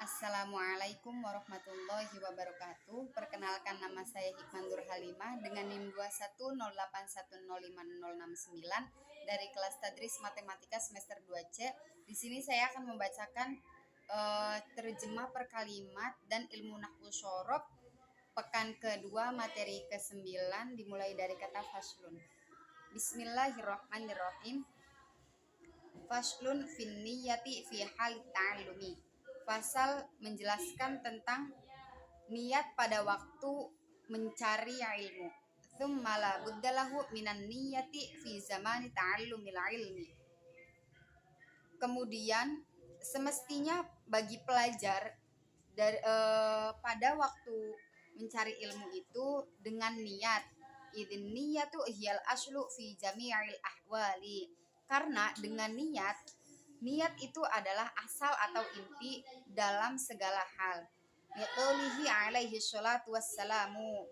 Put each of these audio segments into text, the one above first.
Assalamualaikum warahmatullahi wabarakatuh. Perkenalkan, nama saya Hikman Nur Halimah dengan NIM 21081050069 dari kelas Tadris Matematika semester 2C. Di sini saya akan membacakan terjemah per kalimat dan ilmu nahwu syorob pekan kedua materi ke-9 dimulai dari kata faslun. Bismillahirrahmanirrahim. Faslun fin niyati fi hal ta'allumi. Pasal menjelaskan tentang niat pada waktu mencari ilmu. Tsumma la buddalahu minan niyati fi zamani ta'allumil ilmi. Kemudian semestinya bagi pelajar pada waktu mencari ilmu itu dengan niat. Idzin niyatu hiyal aslu fi jami'il ahwali. Karena dengan niat itu adalah asal atau inti dalam segala hal. Liqaulihi alaihi sholatu wassalamu,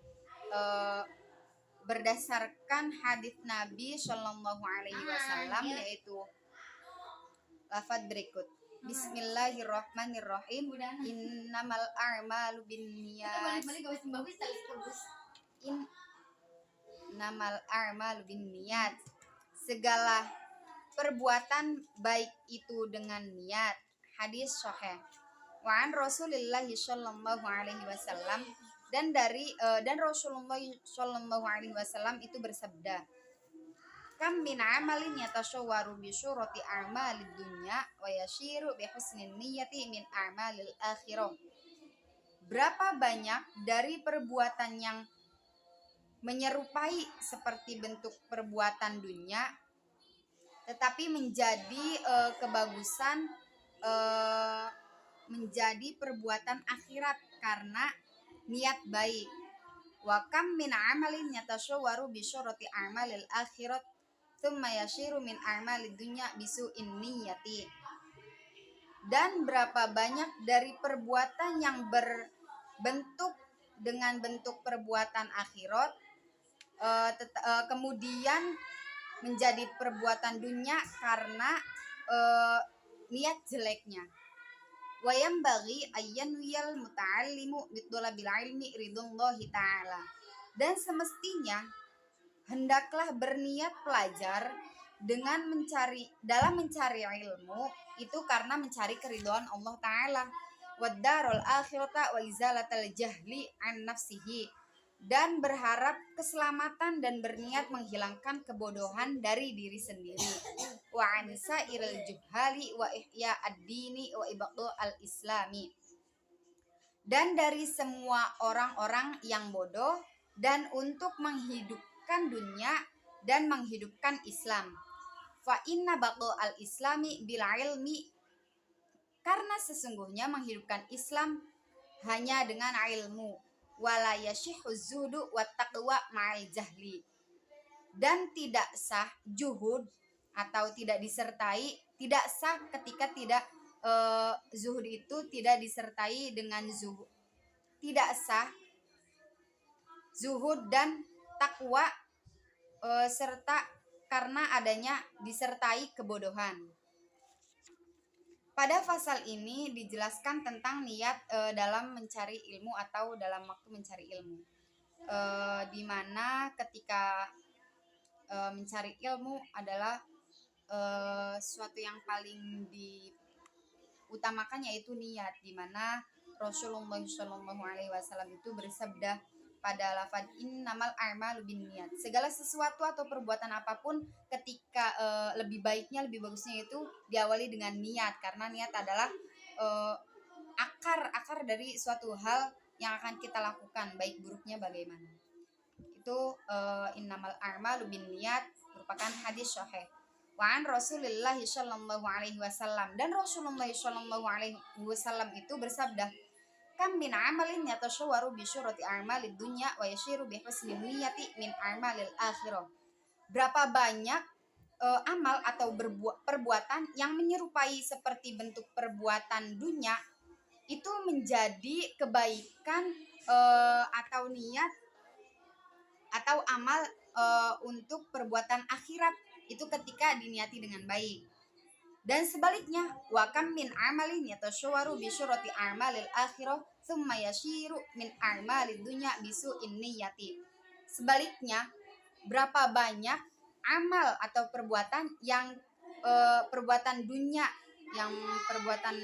berdasarkan hadits Nabi Shallallahu alaihi wasallam, yaitu lafaz berikut. Bismillahirrahmanirrahim. Innamal a'malu binniyat. Innamal a'malu binniyat. Segala perbuatan baik itu dengan niat. Hadis sahih. Wa an Rasulillah sallallahu alaihi wasallam, dan Rasulullah sallallahu alaihi wasallam itu bersabda, kam min amalin yatashawwaru bi syurati a'malid dunya wa yashiru bi husnin niyyati min a'malil akhirah. Berapa banyak dari perbuatan yang menyerupai seperti bentuk perbuatan dunia tetapi menjadi kebagusan menjadi perbuatan akhirat karena niat baik. Wa kam min amalin yatashawwaru bi syurati a'malil akhirat thumma yashiru min a'malid dunya bisu'in niyyati. Dan berapa banyak dari perbuatan yang berbentuk dengan bentuk perbuatan akhirat kemudian menjadi perbuatan dunia karena niat jeleknya. Wa yambaghi ayyanwiyal muta'allimu bitolabil ilmi ridullahi ta'ala. Dan semestinya hendaklah berniat pelajar dalam mencari ilmu itu karena mencari keridhaan Allah Ta'ala. Waddarul akhirata wa izalatal jahli an nafsihi, dan berharap keselamatan dan berniat menghilangkan kebodohan dari diri sendiri. Wa ansa iril juhali wa ihya ad-dini wa ibadu al-islami, dan dari semua orang-orang yang bodoh, dan untuk menghidupkan dunia dan menghidupkan Islam. Fa inna badu al-islami bil ilmi, karena sesungguhnya menghidupkan Islam hanya dengan ilmu. Wala yashihu zuhudu wat taqwa ma'al jahli, dan tidak sah juhud atau tidak sah ketika tidak zuhud itu tidak disertai dengan zuhud. Tidak sah zuhud dan takwa serta karena adanya disertai kebodohan. Pada pasal ini dijelaskan tentang niat dalam mencari ilmu atau dalam waktu mencari ilmu, di mana ketika mencari ilmu adalah sesuatu yang paling diutamakan, yaitu niat, di mana Rasulullah Shallallahu alaihi wasallam itu bersabda pada lafaz innamal a'malu binniyat. Segala sesuatu atau perbuatan apapun ketika lebih bagusnya itu diawali dengan niat, karena niat adalah akar dari suatu hal yang akan kita lakukan, baik buruknya bagaimana. Itu innamal a'malu binniyat merupakan hadis sahih. Wa an Rasulillah sallallahu alaihi wasallam, dan Rasulullah sallallahu alaihi wasallam itu bersabda, kam min amalin yatashawwaru bi syurati a'malid dunya wa yashiru bi husni niyyati min a'malil akhirah. Berapa banyak amal atau perbuatan yang menyerupai seperti bentuk perbuatan dunia itu menjadi kebaikan atau niat atau amal untuk perbuatan akhirat itu ketika diniati dengan baik. Dan sebaliknya, wa kam min amalin yatashawwaru bi syurati a'malil akhirah thumma yashiru min a'malid dunya bisu'in niyyati. Sebaliknya, berapa banyak amal atau perbuatan yang perbuatan dunia, yang perbuatan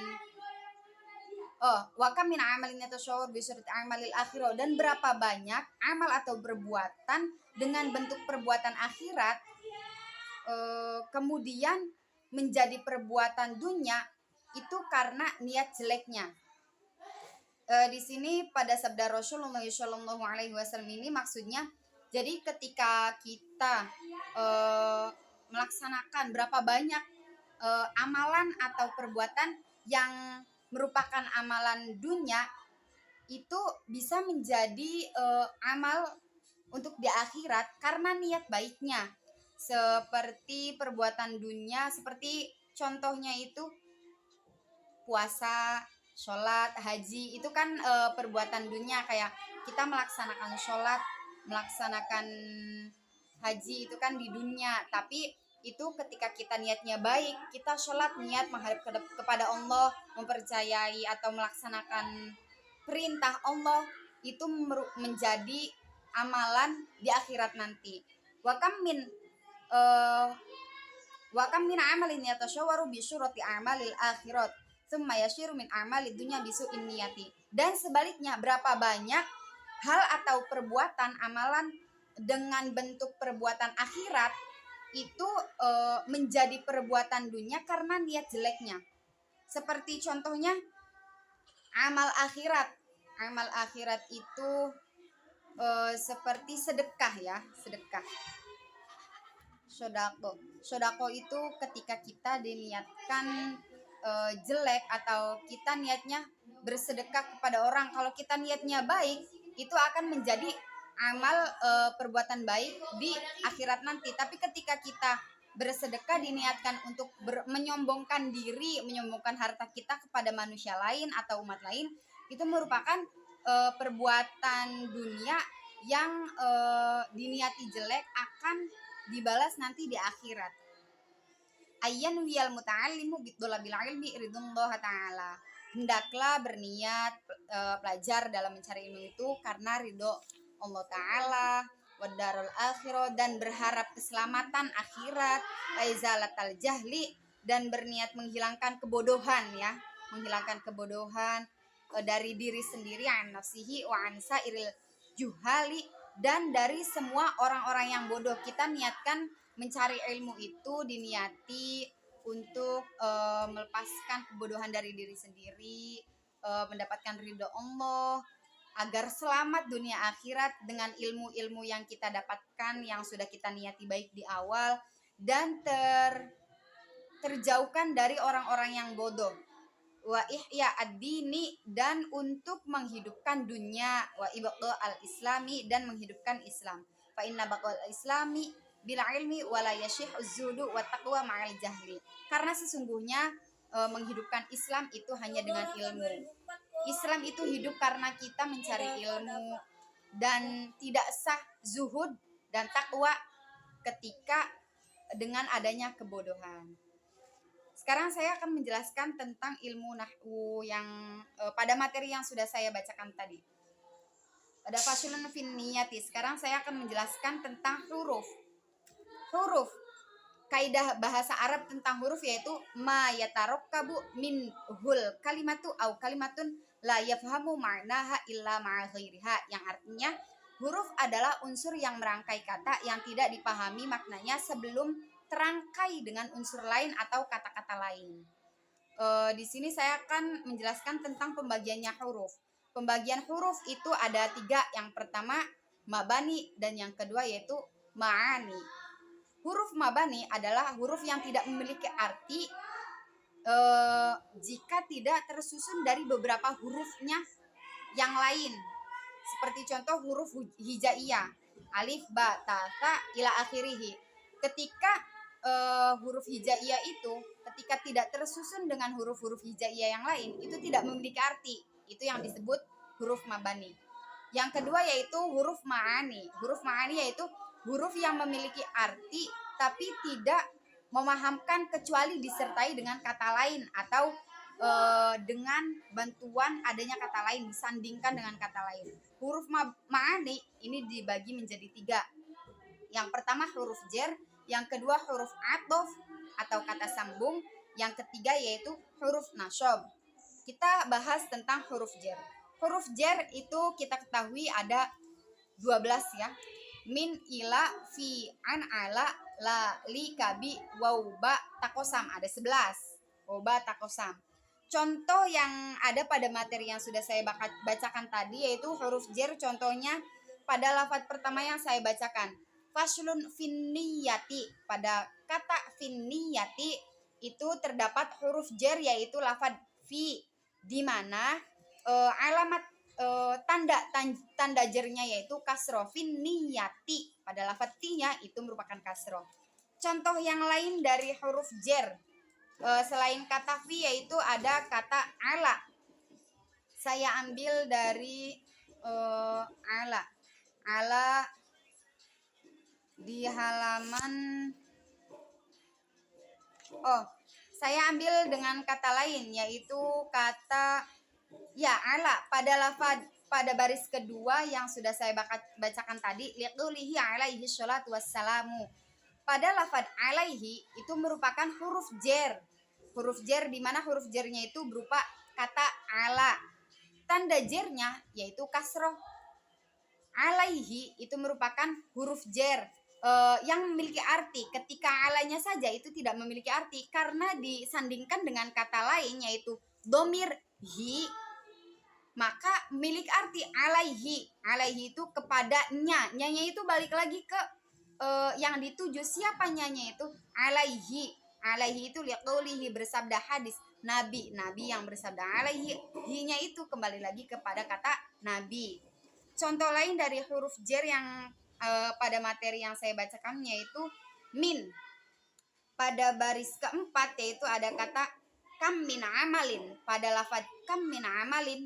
wa kam min amalin yatashawwaru bi syurati a'malil akhirah, dan berapa banyak amal atau perbuatan dengan bentuk perbuatan akhirat kemudian menjadi perbuatan dunia itu karena niat jeleknya. Di sini pada sabda Rasulullah Shallallahu Alaihi Wasallam ini maksudnya, jadi ketika kita melaksanakan berapa banyak amalan atau perbuatan yang merupakan amalan dunia, itu bisa menjadi amal untuk di akhirat karena niat baiknya. Seperti perbuatan dunia, seperti contohnya itu puasa, sholat, haji, itu kan perbuatan dunia. Kayak kita melaksanakan sholat, melaksanakan haji, itu kan di dunia. Tapi itu ketika kita niatnya baik, kita sholat niat menghadap kepada Allah, mempercayai atau melaksanakan perintah Allah, itu menjadi amalan di akhirat nanti. Wa kam min amalin yatashawwaru bi syurati a'malil akhirat thumma yashiru min a'malid dunya bisu'in niyati. Dan sebaliknya, berapa banyak hal atau perbuatan amalan dengan bentuk perbuatan akhirat itu menjadi perbuatan dunia karena niat jeleknya. Seperti contohnya amal akhirat. Amal akhirat itu seperti sedekah ya, sedekah. Sodako itu ketika kita diniatkan jelek atau kita niatnya bersedekah kepada orang. Kalau kita niatnya baik, itu akan menjadi amal perbuatan baik di akhirat nanti. Tapi ketika kita bersedekah diniatkan untuk menyombongkan diri, menyombongkan harta kita kepada manusia lain atau umat lain, itu merupakan perbuatan dunia yang diniati jelek akan dibalas nanti di akhirat. Ayyan wiyal muta'allimu bidolabil ilmi ridullah ta'ala. Hendaklah berniat pelajar dalam mencari ilmu itu karena ridho Allah Ta'ala, wadarul akhirah, dan berharap keselamatan akhirat, aizalatal jahli, dan berniat menghilangkan kebodohan ya, menghilangkan kebodohan dari diri sendiri, an nafsihi wa an sairil juhali, dan dari semua orang-orang yang bodoh. Kita niatkan mencari ilmu itu diniati untuk melepaskan kebodohan dari diri sendiri, mendapatkan ridho Allah, agar selamat dunia akhirat dengan ilmu-ilmu yang kita dapatkan, yang sudah kita niati baik di awal, dan terjauhkan dari orang-orang yang bodoh. Wa ihya ad-dini, dan untuk menghidupkan dunia, wa ibqa al-islami, dan menghidupkan Islam. Fa inna baqal islami bil ilmi wa la yashih az-zuhdu wa taqwa ma'al jahli. Karena sesungguhnya menghidupkan Islam itu hanya dengan ilmu. Islam itu hidup karena kita mencari ilmu, dan tidak sah zuhud dan takwa ketika dengan adanya kebodohan. Sekarang saya akan menjelaskan tentang ilmu nahwu yang pada materi yang sudah saya bacakan tadi. Pada fasulun fin niyati. Sekarang saya akan menjelaskan tentang huruf. Huruf. Kaidah bahasa Arab tentang huruf yaitu ma yatarokkabu min hul kalimatu au kalimatun la yafhamu ma'naha illa ma'a ghairiha, yang artinya huruf adalah unsur yang merangkai kata yang tidak dipahami maknanya sebelum terangkai dengan unsur lain atau kata-kata lain. Di sini saya akan menjelaskan tentang pembagiannya huruf. Pembagian huruf itu ada 3. Yang pertama mabani, dan yang kedua yaitu ma'ani. Huruf mabani adalah huruf yang tidak memiliki arti jika tidak tersusun dari beberapa hurufnya yang lain. Seperti contoh huruf hijaiyah, alif, ba, ta, tha, ila akhirih. Ketika huruf hijaiyah itu ketika tidak tersusun dengan huruf-huruf hijaiyah yang lain, itu tidak memiliki arti. Itu yang disebut huruf mabani. Yang kedua yaitu huruf ma'ani. Huruf ma'ani yaitu huruf yang memiliki arti tapi tidak memahamkan kecuali disertai dengan kata lain atau dengan bantuan adanya kata lain, disandingkan dengan kata lain. Huruf ma'ani ini dibagi menjadi 3. Yang pertama huruf jer, yang kedua huruf athof atau kata sambung, yang ketiga yaitu huruf nasab. Kita bahas tentang huruf jer. Huruf jer itu kita ketahui ada 12 ya. Min, ila, fi, an, ala, la, li, kabi, waw, ba, takosam. Ada 11. Waw, ba, takosam. Contoh yang ada pada materi yang sudah saya bacakan tadi yaitu huruf jer, contohnya pada lafaz pertama yang saya bacakan. Faslun finniyati. Pada kata finniyati itu terdapat huruf jer yaitu lafaz fi, di mana alamat tanda jernya yaitu kasroh. Finniyati, pada lafaz ti-nya itu merupakan kasroh. Contoh yang lain dari huruf jer selain kata fi yaitu ada kata ala. Saya ambil dari ala. Ala di halaman saya ambil dengan kata lain yaitu kata ala pada baris kedua yang sudah saya bacakan tadi, liqulihi alaihi sholatu wassalamu. Pada lafaz alaihi itu merupakan huruf jer. Huruf jer di mana huruf jernya itu berupa kata ala. Tanda jernya yaitu kasroh. Alaihi itu merupakan huruf jer yang memiliki arti. Ketika alanya saja itu tidak memiliki arti karena disandingkan dengan kata lain yaitu domir hi, maka milik arti alaihi. Alaihi itu kepadanya. Nyanya itu balik lagi ke yang dituju. Siapa nyanya itu? Alaihi. Alaihi itu liqaulihi, bersabda hadis Nabi. Nabi yang bersabda. Alaihi, hi-nya itu kembali lagi kepada kata Nabi. Contoh lain dari huruf jer yang pada materi yang saya bacakan yaitu min. Pada baris keempat yaitu ada kata kam min amalin. Pada lafaz kam min amalin,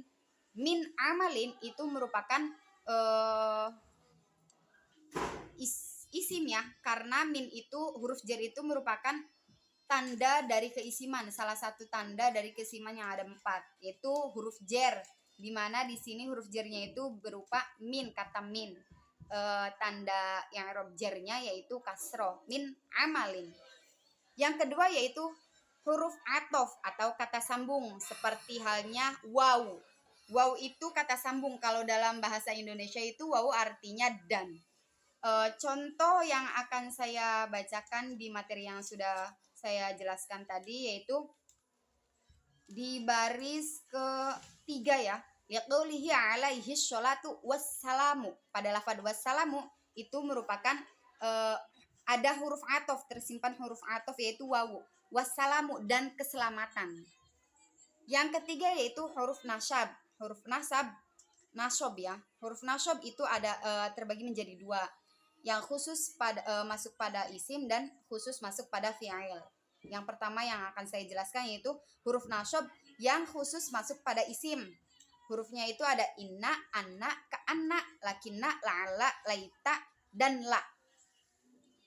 min amalin itu merupakan isim ya, karena min itu huruf jer itu merupakan tanda dari keisiman. Salah satu tanda dari keisiman yang ada 4 yaitu huruf jer, di mana di sini huruf jernya itu berupa min, kata min. Tanda yang i'rab jernya yaitu kasroh, min amalin. Yang kedua yaitu huruf athof atau kata sambung, seperti halnya waw. Waw itu kata sambung. Kalau dalam bahasa Indonesia itu waw artinya dan. Contoh yang akan saya bacakan di materi yang sudah saya jelaskan tadi yaitu di baris ketiga ya. Liqaulihi alaihi sholatu wassalamu. Pada lafaz wassalamu itu merupakan ada huruf athof, tersimpan huruf athof yaitu wawu. Wassalamu, dan keselamatan. Yang ketiga yaitu huruf nasab. Huruf nasab ya. Huruf nasab itu ada terbagi menjadi 2. Yang khusus pada masuk pada isim dan khusus masuk pada fi'il. Yang pertama yang akan saya jelaskan yaitu huruf nasab yang khusus masuk pada isim. Hurufnya itu ada inna, anna, ka'anna, lakinna, la'ala, laita, dan la.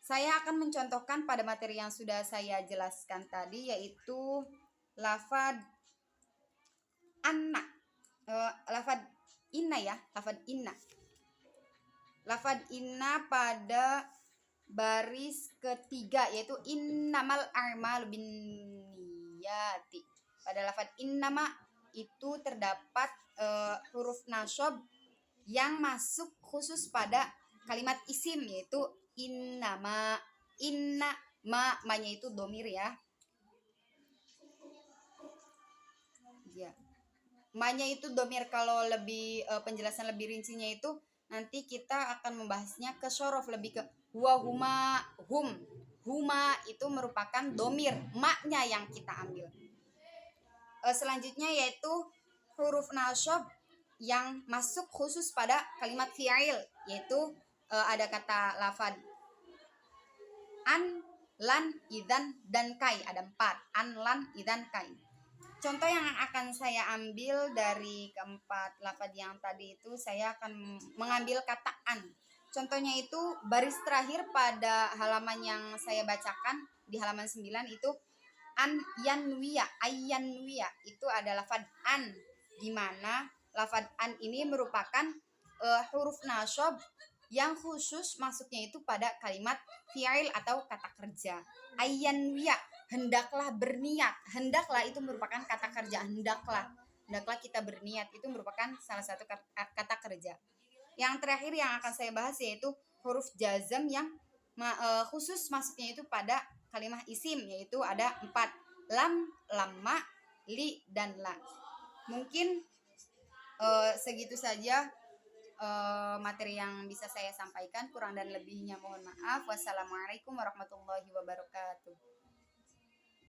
Saya akan mencontohkan pada materi yang sudah saya jelaskan tadi yaitu lafad anna, lafad inna ya, lafad inna. Lafad inna pada baris ketiga yaitu innamal a'malu binniyati. Pada lafad innama itu terdapat huruf nasab yang masuk khusus pada kalimat isim yaitu innama. Inna ma-nya itu domir ya. Ma-nya itu domir. Kalau lebih penjelasan lebih rincinya itu nanti kita akan membahasnya ke syorof, lebih ke huwa, huma, hum. Huma itu merupakan domir, ma-nya yang kita ambil. Selanjutnya yaitu huruf nasab yang masuk khusus pada kalimat fi'il yaitu ada kata lafad an, lan, idan, dan kai. Ada 4, an, lan, idan, kai. Contoh yang akan saya ambil dari keempat lafad yang tadi itu, saya akan mengambil kata an. Contohnya itu baris terakhir pada halaman yang saya bacakan di halaman 9 itu an yanwiya, ayyanwiya itu ada lafad an, di mana lafad an ini merupakan huruf nasab yang khusus masuknya itu pada kalimat fi'il atau kata kerja. Ayyanwiya, hendaklah berniat. Hendaklah itu merupakan kata kerja, hendaklah kita berniat, itu merupakan salah satu kata kerja. Yang terakhir yang akan saya bahas yaitu huruf jazm yang khusus masuknya itu pada kalimat isim, yaitu ada 4, lam, lamma, li, dan la. Mungkin segitu saja materi yang bisa saya sampaikan. Kurang dan lebihnya mohon maaf. Wassalamualaikum warahmatullahi wabarakatuh.